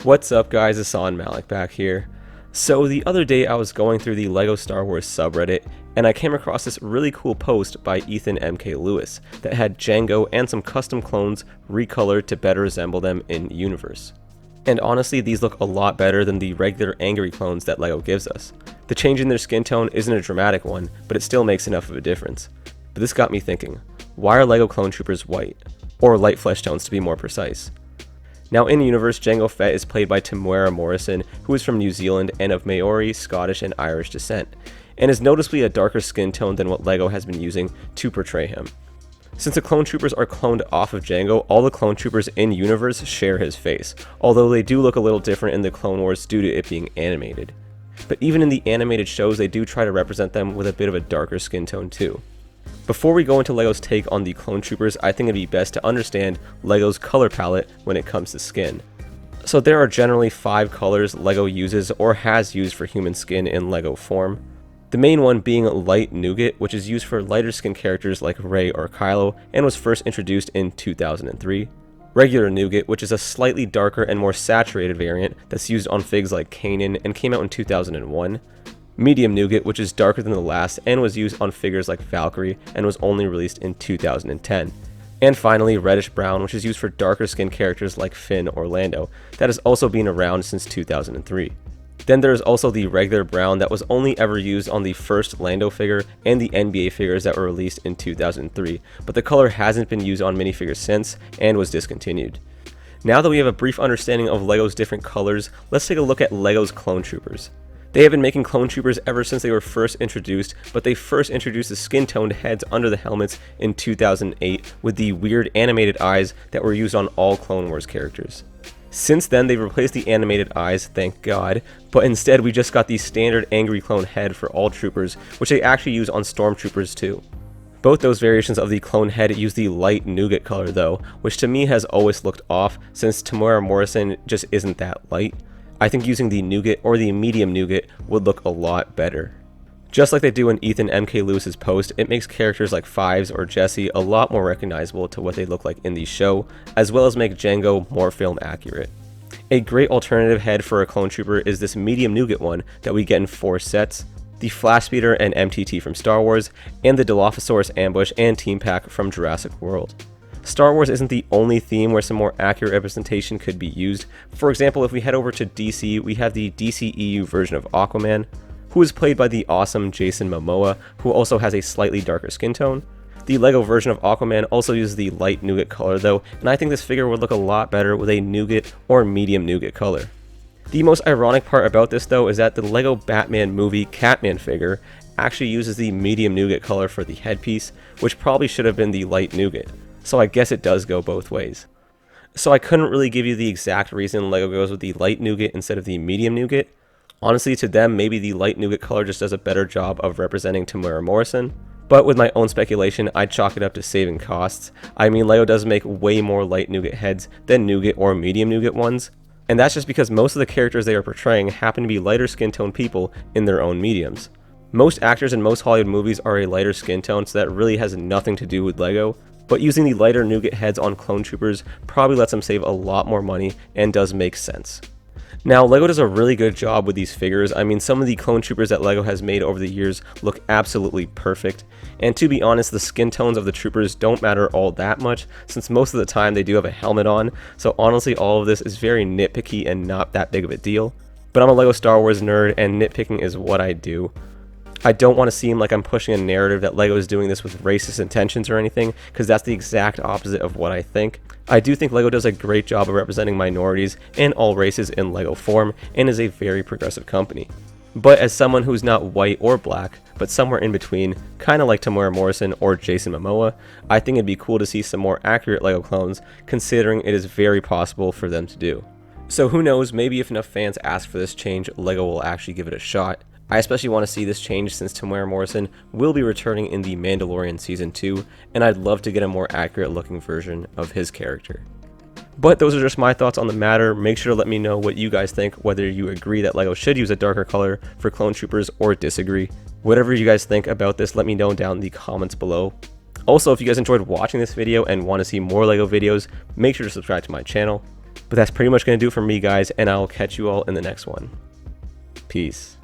What's up guys, it's Malik back here. So the other day I was going through the LEGO Star Wars subreddit and I came across this really cool post by Ethan MK Lewis that had Jango and some custom clones recolored to better resemble them in universe. And honestly, these look a lot better than the regular angry clones that LEGO gives us. The change in their skin tone isn't a dramatic one, but it still makes enough of a difference. But this got me thinking, why are LEGO clone troopers white? Or light flesh tones to be more precise. Now in universe, Jango Fett is played by Temuera Morrison, who is from New Zealand and of Maori, Scottish, and Irish descent, and is noticeably a darker skin tone than what LEGO has been using to portray him. Since the clone troopers are cloned off of Jango, all the clone troopers in universe share his face, although they do look a little different in the Clone Wars due to it being animated. But even in the animated shows, they do try to represent them with a bit of a darker skin tone too. Before we go into LEGO's take on the clone troopers, I think it'd be best to understand LEGO's color palette when it comes to skin. So there are generally 5 colors LEGO uses or has used for human skin in LEGO form. The main one being light nougat, which is used for lighter skin characters like Rey or Kylo and was first introduced in 2003. Regular nougat, which is a slightly darker and more saturated variant that's used on figs like Kanan and came out in 2001. Medium nougat, which is darker than the last and was used on figures like Valkyrie and was only released in 2010. And finally, reddish brown, which is used for darker skinned characters like Finn or Lando, that has also been around since 2003. Then there is also the regular brown that was only ever used on the first Lando figure and the NBA figures that were released in 2003, but the color hasn't been used on minifigures since and was discontinued. Now that we have a brief understanding of LEGO's different colors, let's take a look at LEGO's clone troopers. They have been making clone troopers ever since they were first introduced, but they first introduced the skin-toned heads under the helmets in 2008 with the weird animated eyes that were used on all Clone Wars characters. Since then, they've replaced the animated eyes, thank God, but instead we just got the standard angry clone head for all troopers, which they actually use on stormtroopers too. Both those variations of the clone head use the light nougat color though, which to me has always looked off since Temuera Morrison just isn't that light. I think using the nougat or the medium nougat would look a lot better. Just like they do in Ethan MK Lewis's post, it makes characters like Fives or Jesse a lot more recognizable to what they look like in the show, as well as make Jango more film accurate. A great alternative head for a clone trooper is this medium nougat one that we get in 4 sets, the Flash Speeder and MTT from Star Wars, and the Dilophosaurus Ambush and Team Pack from Jurassic World. Star Wars isn't the only theme where some more accurate representation could be used. For example, if we head over to DC, we have the DCEU version of Aquaman, who is played by the awesome Jason Momoa, who also has a slightly darker skin tone. The LEGO version of Aquaman also uses the light nougat color though, and I think this figure would look a lot better with a nougat or medium nougat color. The most ironic part about this though is that the LEGO Batman movie Catman figure actually uses the medium nougat color for the headpiece, which probably should have been the light nougat. So I guess it does go both ways. So I couldn't really give you the exact reason LEGO goes with the light nougat instead of the medium nougat. Honestly, to them, maybe the light nougat color just does a better job of representing Temuera Morrison. But with my own speculation, I'd chalk it up to saving costs. I mean, LEGO does make way more light nougat heads than nougat or medium nougat ones. And that's just because most of the characters they are portraying happen to be lighter skin tone people in their own mediums. Most actors in most Hollywood movies are a lighter skin tone, so that really has nothing to do with LEGO. But using the lighter nougat heads on clone troopers probably lets them save a lot more money and does make sense. Now, LEGO does a really good job with these figures. I mean, some of the clone troopers that LEGO has made over the years look absolutely perfect. And to be honest, the skin tones of the troopers don't matter all that much, since most of the time they do have a helmet on. So honestly, all of this is very nitpicky and not that big of a deal. But I'm a LEGO Star Wars nerd, and nitpicking is what I do. I don't want to seem like I'm pushing a narrative that LEGO is doing this with racist intentions or anything, because that's the exact opposite of what I think. I do think LEGO does a great job of representing minorities and all races in LEGO form, and is a very progressive company. But as someone who's not white or black, but somewhere in between, kinda like Temuera Morrison or Jason Momoa, I think it'd be cool to see some more accurate LEGO clones, considering it is very possible for them to do. So who knows, maybe if enough fans ask for this change, LEGO will actually give it a shot. I especially want to see this change since Temuera Morrison will be returning in The Mandalorian Season 2, and I'd love to get a more accurate looking version of his character. But those are just my thoughts on the matter. Make sure to let me know what you guys think, whether you agree that LEGO should use a darker color for clone troopers or disagree. Whatever you guys think about this, let me know down in the comments below. Also, if you guys enjoyed watching this video and want to see more LEGO videos, make sure to subscribe to my channel. But that's pretty much going to do it for me, guys, and I'll catch you all in the next one. Peace.